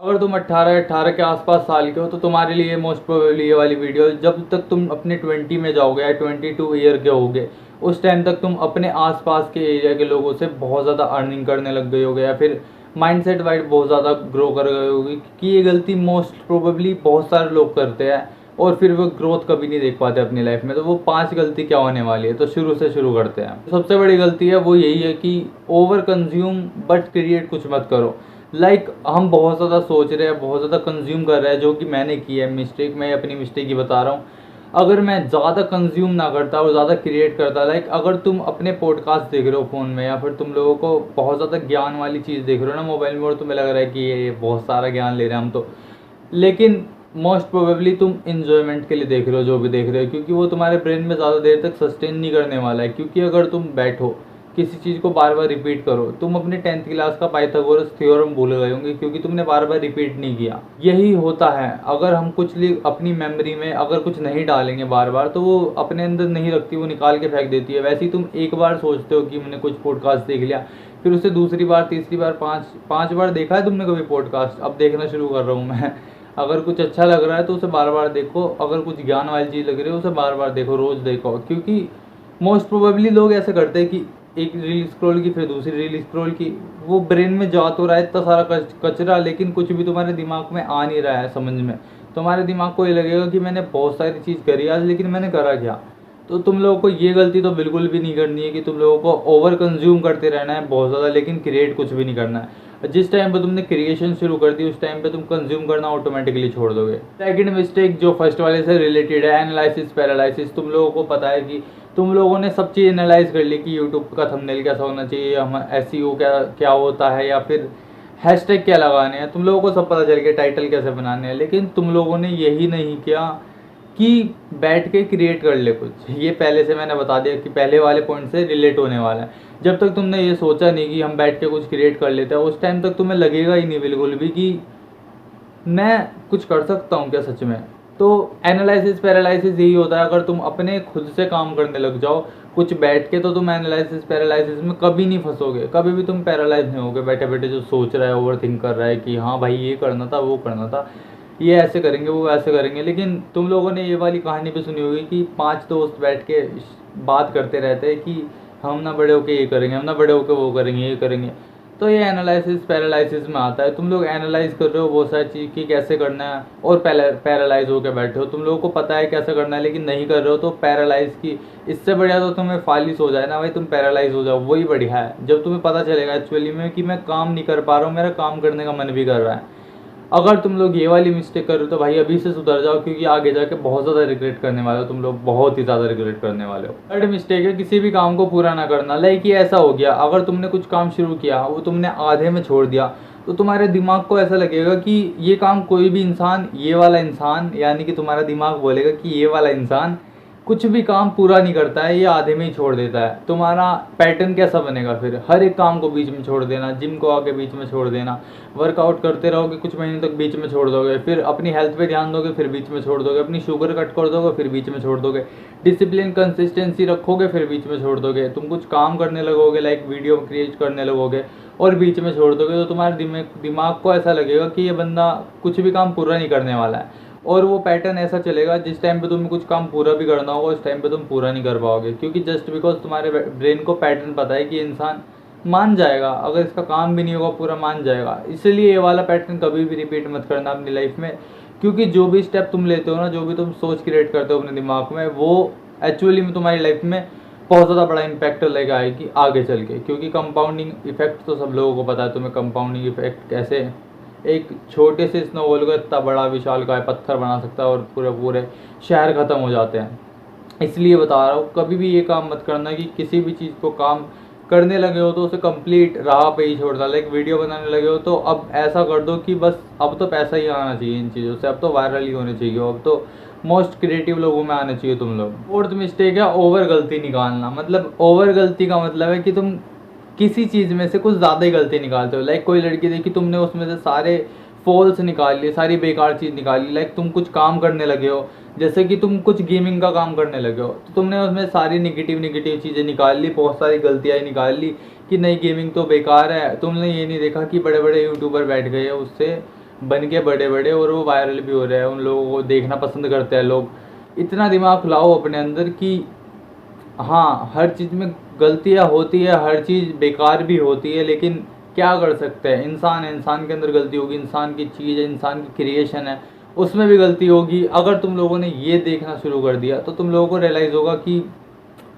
अगर तुम 18 के आसपास साल के हो तो तुम्हारे लिए मोस्ट प्रोबेबली ये वाली वीडियो, जब तक तुम अपने 20 में जाओगे या 22 ईयर के होगे उस टाइम तक तुम अपने आसपास के एरिया के लोगों से बहुत ज़्यादा अर्निंग करने लग गए होगे या फिर माइंडसेट वाइज बहुत ज़्यादा ग्रो कर गए होगे, क्योंकि ये गलती मोस्ट प्रोबेबली बहुत सारे लोग करते हैं और फिर वो ग्रोथ कभी नहीं देख पाते अपनी लाइफ में। तो वो 5 गलती क्या होने वाली है, तो शुरू से शुरू करते हैं। सबसे बड़ी गलती है वो यही है कि ओवर कंज्यूम बट क्रिएट कुछ मत करो। हम बहुत ज़्यादा सोच रहे हैं, बहुत ज़्यादा कंज्यूम कर रहे हैं, जो कि मैंने की है मिस्टेक। मैं अपनी मिस्टेक ही बता रहा हूँ। अगर मैं ज़्यादा कंज्यूम ना करता और ज़्यादा क्रिएट करता, अगर तुम अपने पॉडकास्ट देख रहे हो फ़ोन में या फिर तुम लोगों को बहुत ज़्यादा ज्ञान वाली चीज़ देख रहे हो ना मोबाइल में और तुम्हें लग रहा है कि ये बहुत सारा ज्ञान ले रहे हैं हम तो, लेकिन मोस्ट प्रोबेबली तुम इन्जॉयमेंट के लिए देख रहे हो जो भी देख रहे हो, क्योंकि वो तुम्हारे ब्रेन में ज़्यादा देर तक सस्टेन नहीं करने वाला है। क्योंकि अगर तुम बैठो किसी चीज़ को बार बार रिपीट करो, तुम अपने 10th क्लास का पाइथागोरस थ्योरम भूल गए होंगे क्योंकि तुमने बार बार रिपीट नहीं किया। यही होता है, अगर हम कुछ अपनी मेमोरी में अगर कुछ नहीं डालेंगे बार बार तो वो अपने अंदर नहीं रखती, वो निकाल के फेंक देती है। वैसे ही तुम एक बार सोचते हो कि मैंने कुछ पॉडकास्ट देख लिया, फिर उसे दूसरी बार तीसरी बार पाँच बार देखा है तुमने कभी पॉडकास्ट? अब देखना शुरू कर रहा हूँ मैं। अगर कुछ अच्छा लग रहा है तो उसे बार बार देखो, अगर कुछ ज्ञान वाली चीज़ लग रही है उसे बार बार देखो, रोज़ देखो। क्योंकि मोस्ट प्रोबेबली लोग ऐसे करते हैं कि एक रील स्क्रॉल की फिर दूसरी रील स्क्रॉल की, वो ब्रेन में जा तो रहा है इतना सारा कचरा, लेकिन कुछ भी तुम्हारे दिमाग में आ नहीं रहा है समझ में। तुम्हारे दिमाग को ये लगेगा कि मैंने बहुत सारी चीज़ करी आज, लेकिन मैंने करा क्या? तो तुम लोगों को ये गलती तो बिल्कुल भी नहीं करनी है कि तुम लोगों को ओवर कंज्यूम करते रहना है बहुत ज़्यादा, लेकिन क्रिएट कुछ भी नहीं करना है। जिस टाइम पे तुमने क्रिएशन शुरू कर दी उस टाइम पे तुम कंज्यूम करना ऑटोमेटिकली छोड़ दोगे। सेकंड मिस्टेक जो फर्स्ट वाले से रिलेटेड है, एनालिसिस पैरालिसिस। तुम लोगों को पता है कि तुम लोगों ने सब चीज़ एनालाइज कर ली कि यूट्यूब का थंबनेल कैसा होना चाहिए, हम एसईओ क्या क्या होता है, या फिर हैशटैग क्या लगाने हैं। तुम लोगों को सब पता चल गया टाइटल कैसे बनाने हैं, लेकिन तुम लोगों ने यही नहीं किया कि बैठ के क्रिएट कर ले कुछ। ये पहले से मैंने बता दिया कि पहले वाले पॉइंट से रिलेट होने वाला है। जब तक तुमने ये सोचा नहीं कि हम बैठ के कुछ क्रिएट कर लेते हैं, उस टाइम तक तुम्हें लगेगा ही नहीं बिल्कुल भी कि मैं कुछ कर सकता हूँ क्या सच में। तो एनालिसिस पैरालिसिस यही होता है, अगर तुम अपने खुद से काम करने लग जाओ कुछ बैठ के, तो तुम एनालिसिस पैरालिसिस में कभी नहीं फंसोगे, कभी भी तुम पैरालाइज नहीं होगे बैठे बैठे जो सोच रहा है, ओवर थिंक कर रहा है कि हाँ भाई ये करना था वो करना था, ये ऐसे करेंगे वो ऐसे करेंगे। लेकिन तुम लोगों ने ये वाली कहानी भी सुनी होगी कि 5 दोस्त बैठ के बात करते रहते हैं कि हम ना बड़े होके ये करेंगे, हम ना बड़े होके वो करेंगे, ये करेंगे। तो ये एनालिसिस पैरालिसिस में आता है। तुम लोग एनालाइज कर रहे हो बहुत सारी चीज़ की कैसे करना है और पैरालाइज होकर बैठे हो। तुम लोगों को पता है कैसे करना है लेकिन नहीं कर रहे हो, तो पैरालाइज की इससे बढ़िया तो तुम्हें फालिस हो जाए ना भाई, तुम पैरालाइज हो जाओ, वही बढ़िया है। जब तुम्हें पता चलेगा एक्चुअली में कि मैं काम नहीं कर पा रहा हूँ, मेरा काम करने का मन भी कर रहा है। अगर तुम लोग ये वाली मिस्टेक कर रहे हो तो भाई अभी से सुधर जाओ, क्योंकि आगे जाके बहुत ज़्यादा रिग्रेट करने वाले हो तुम लोग, बहुत ही ज़्यादा रिग्रेट करने वाले हो। थर्ड मिस्टेक है किसी भी काम को पूरा ना करना। ये ऐसा हो गया, अगर तुमने कुछ काम शुरू किया वो तुमने आधे में छोड़ दिया, तो तुम्हारे दिमाग को ऐसा लगेगा कि ये काम कोई भी इंसान, ये वाला इंसान, यानी कि तुम्हारा दिमाग बोलेगा कि ये वाला इंसान कुछ भी काम पूरा नहीं करता है, ये आधे में ही छोड़ देता है। तुम्हारा पैटर्न कैसा बनेगा फिर? हर एक काम को बीच में छोड़ देना, जिम को आके बीच में छोड़ देना, वर्कआउट करते रहोगे कुछ महीने तक बीच में छोड़ दोगे, फिर अपनी हेल्थ पे ध्यान दोगे फिर बीच में छोड़ दोगे, अपनी शुगर कट कर दोगे फिर बीच में छोड़ दोगे, डिसिप्लिन कंसिस्टेंसी रखोगे फिर बीच में छोड़ दोगे, तुम कुछ काम करने लगोगे वीडियो क्रिएट करने लगोगे और बीच में छोड़ दोगे, तो तुम्हारे दिमाग को ऐसा लगेगा कि ये बंदा कुछ भी काम पूरा नहीं करने वाला है। और वो पैटर्न ऐसा चलेगा, जिस टाइम पे तुम्हें कुछ काम पूरा भी करना होगा उस टाइम पे तुम पूरा नहीं कर पाओगे, क्योंकि जस्ट बिकॉज तुम्हारे ब्रेन को पैटर्न पता है कि इंसान मान जाएगा, अगर इसका काम भी नहीं होगा पूरा मान जाएगा। इसलिए ये वाला पैटर्न कभी भी रिपीट मत करना अपनी लाइफ में, क्योंकि जो भी स्टेप तुम लेते हो ना, जो भी तुम सोच क्रिएट करते हो अपने दिमाग में, वो एक्चुअली में तुम्हारी लाइफ में बहुत ज़्यादा बड़ा इम्पैक्ट लेके आएगी आगे चल के। क्योंकि कंपाउंडिंग इफेक्ट तो सब लोगों को पता है, तुम्हें कंपाउंडिंग इफेक्ट कैसे एक छोटे से स्नोबॉल को इतना बड़ा विशाल का पत्थर बना सकता है और पूरे शहर ख़त्म हो जाते हैं। इसलिए बता रहा हूँ, कभी भी ये काम मत करना कि किसी भी चीज़ को काम करने लगे हो तो उसे कंप्लीट राह पे ही छोड़ डालो। वीडियो बनाने लगे हो तो अब ऐसा कर दो कि बस अब तो पैसा ही आना चाहिए इन चीज़ों से, अब तो वायरल ही होने चाहिए, अब तो मोस्ट क्रिएटिव लोगों में आने चाहिए तुम लोग। फोर्थ मिस्टेक है ओवर गलती निकालना। ओवर गलती का मतलब है कि तुम किसी चीज़ में से कुछ ज़्यादा ही गलती निकालते हो। कोई लड़की देखी तुमने, उसमें से सारे फॉल्स निकाल लिए, सारी बेकार चीज़ निकाल ली। तुम कुछ काम करने लगे हो, जैसे कि तुम कुछ गेमिंग का काम करने लगे हो, तो तुमने उसमें सारी निगेटिव चीज़ें निकाल ली, बहुत सारी गलतियाँ निकाल ली कि नहीं गेमिंग तो बेकार है। तुमने ये नहीं देखा कि बड़े बड़े यूट्यूबर बैठ गए हैं, उससे बन के बड़े बड़े, और वो वायरल भी हो रहे हैं, उन लोगों को देखना पसंद करते हैं लोग। इतना दिमाग लाओ अपने अंदर कि हाँ, हर चीज़ में गलतियाँ होती है, हर चीज़ बेकार भी होती है, लेकिन क्या कर सकते हैं, इंसान है, इंसान के अंदर गलती होगी, इंसान की चीज़ है, इंसान की क्रिएशन है, उसमें भी गलती होगी। अगर तुम लोगों ने ये देखना शुरू कर दिया तो तुम लोगों को रियलाइज़ होगा कि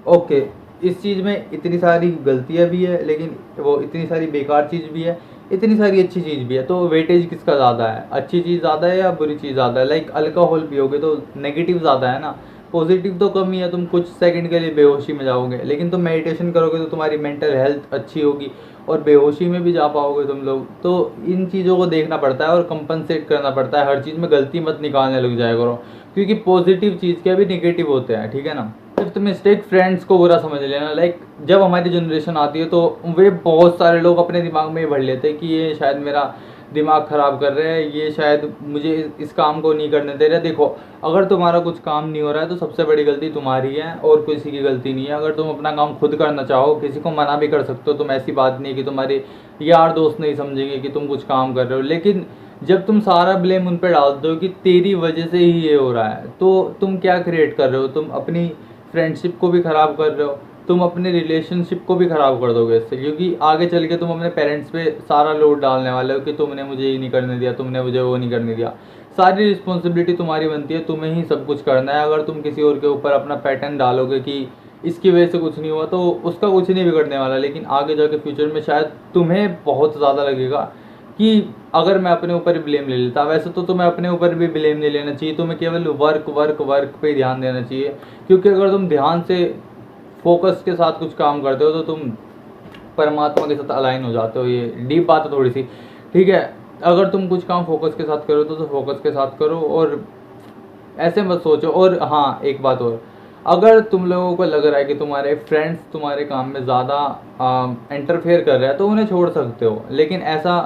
ओके, इस चीज़ में इतनी सारी गलतियाँ भी है, लेकिन वो इतनी सारी बेकार चीज़ भी है, इतनी सारी अच्छी चीज़ भी है। तो वेटेज किसका ज़्यादा है, अच्छी चीज़ ज़्यादा है या बुरी चीज़ ज़्यादा है? लाइक अल्कोहल पियोगे तो नेगेटिव ज़्यादा है ना, पॉजिटिव तो कम ही है। तुम कुछ सेकंड के लिए बेहोशी में जाओगे, लेकिन तुम मेडिटेशन करोगे तो तुम्हारी मेंटल हेल्थ अच्छी होगी और बेहोशी में भी जा पाओगे तुम लोग। तो इन चीज़ों को देखना पड़ता है और कंपनसेट करना पड़ता है। हर चीज़ में गलती मत निकालने लग जाया करो, क्योंकि पॉजिटिव चीज़ के भी निगेटिव होते हैं, ठीक है ना। फिफ्थ मिस्टेक, फ्रेंड्स को बुरा समझ लेना। लाइक जब हमारी जनरेशन आती है तो वे बहुत सारे लोग अपने दिमाग में ये भर लेते हैं कि ये शायद मेरा दिमाग ख़राब कर रहे हैं, ये शायद मुझे इस काम को नहीं करने दे रहे। देखो, अगर तुम्हारा कुछ काम नहीं हो रहा है तो सबसे बड़ी गलती तुम्हारी है और किसी की गलती नहीं है। अगर तुम अपना काम खुद करना चाहो, किसी को मना भी कर सकते हो, तुम, ऐसी बात नहीं है कि तुम्हारे यार दोस्त नहीं समझेंगे कि तुम कुछ काम कर रहे हो। लेकिन जब तुम सारा ब्लेम उन पर डालते हो कि तेरी वजह से ही ये हो रहा है, तो तुम क्या क्रिएट कर रहे हो? तुम अपनी फ्रेंडशिप को भी ख़राब कर रहे हो, तुम अपने रिलेशनशिप को भी ख़राब कर दोगे इससे, क्योंकि आगे चल के तुम अपने पेरेंट्स पे सारा लोड डालने वाले हो कि तुमने मुझे ये नहीं करने दिया, तुमने मुझे वो नहीं करने दिया। सारी रिस्पॉन्सिबिलिटी तुम्हारी बनती है, तुम्हें ही सब कुछ करना है। अगर तुम किसी और के ऊपर अपना पैटर्न डालोगे कि इसकी वजह से कुछ नहीं हुआ, तो उसका कुछ नहीं बिगड़ने वाला, लेकिन आगे जाके फ्यूचर में शायद तुम्हें बहुत ज़्यादा लगेगा कि अगर मैं अपने ऊपर ही ब्लेम ले लेता। वैसे तो तुम्हें अपने ऊपर भी ब्लेम नहीं लेना चाहिए, तुम्हें केवल वर्क वर्क वर्क पे ही ध्यान देना चाहिए। क्योंकि अगर तुम ध्यान से फोकस के साथ कुछ काम करते हो तो तुम परमात्मा के साथ अलाइन हो जाते हो। ये डीप बात है थोड़ी सी, ठीक है। अगर तुम कुछ काम फोकस के साथ करो तो फोकस के साथ करो और ऐसे मत सोचो। और हाँ, एक बात और, अगर तुम लोगों को लग रहा है कि तुम्हारे फ्रेंड्स तुम्हारे काम में ज़्यादा इंटरफेयर कर रहे हैं तो उन्हें छोड़ सकते हो, लेकिन ऐसा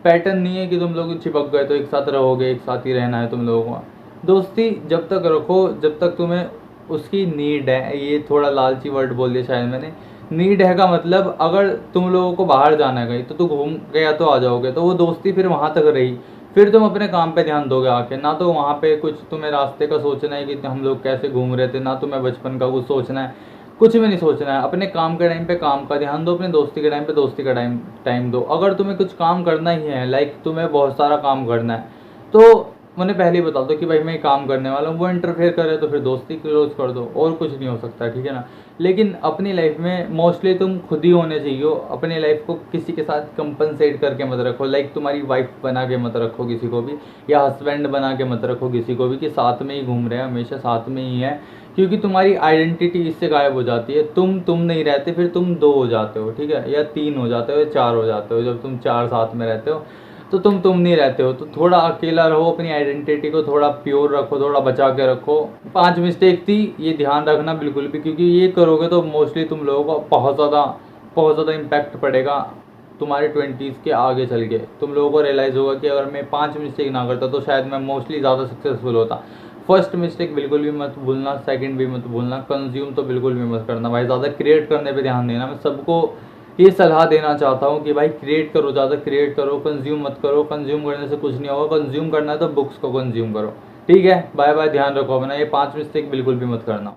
पैटर्न नहीं है कि तुम लोग चिपक गए तो एक साथ रहोगे, एक साथ ही रहना है तुम लोगों को। दोस्ती जब तक रखो जब तक तुम्हें उसकी नीड है। ये थोड़ा लालची वर्ड बोल दिया शायद मैंने। नीड है का मतलब, अगर तुम लोगों को बाहर जाना है कहीं तो तुम घूम गया तो आ जाओगे, तो वो दोस्ती फिर वहाँ तक रही। फिर तुम अपने काम पे ध्यान दोगे आके, ना तो वहाँ पे कुछ तुम्हें रास्ते का सोचना है कि हम लोग कैसे घूम रहे थे, ना तुम्हें बचपन का कुछ सोचना है, कुछ भी नहीं सोचना है। अपने काम के टाइम पे काम का ध्यान दो, अपने दोस्ती के टाइम पे दोस्ती का टाइम दो। अगर तुम्हें कुछ काम करना ही है, लाइक तुम्हें बहुत सारा काम करना है, तो उन्हें पहले ही बता दो कि भाई मैं काम करने वाला हूँ। वो इंटरफेयर करे तो फिर दोस्ती क्लोज कर दो, और कुछ नहीं हो सकता, ठीक है ना। लेकिन अपनी लाइफ में मोस्टली तुम खुद ही होने चाहिए। अपनी लाइफ को किसी के साथ कंपनसेट करके मत रखो। लाइक तुम्हारी वाइफ बना के मत रखो किसी को भी, या हस्बैंड बना के मत रखो किसी को भी कि साथ में ही घूम रहे हैं, हमेशा साथ में ही है। क्योंकि तुम्हारी आइडेंटिटी इससे गायब हो जाती है। तुम नहीं रहते, फिर तुम दो हो जाते हो, ठीक है, या तीन हो जाते हो, या चार हो जाते हो। जब तुम चार साथ में रहते हो तो तुम नहीं रहते हो। तो थोड़ा अकेला रहो, अपनी आइडेंटिटी को थोड़ा प्योर रखो, थोड़ा बचा के रखो। 5 मिस्टेक थी, ये ध्यान रखना बिल्कुल भी, क्योंकि ये करोगे तो मोस्टली तुम लोगों को बहुत ज़्यादा इम्पैक्ट पड़ेगा तुम्हारे 20s के आगे चल के। तुम लोगों को रियलाइज़ होगा कि अगर मैं 5 मिस्टेक ना करता तो शायद मैं मोस्टली ज़्यादा सक्सेसफुल होता। फर्स्ट मिस्टेक बिल्कुल भी मत भूलना, सेकंड भी मत भूलना, कंज्यूम तो बिल्कुल भी मत करना भाई, ज़्यादा क्रिएट करने पे ध्यान देना। मैं सबको ये सलाह देना चाहता हूँ कि भाई क्रिएट करो, ज़्यादा क्रिएट करो, कंज्यूम मत करो। कंज्यूम करने से कुछ नहीं होगा, कंज्यूम करना है तो बुक्स को कंज्यूम करो, ठीक है। बाय बाय, ध्यान रखो अपना। ये 5 मिस्टेक बिल्कुल भी मत करना।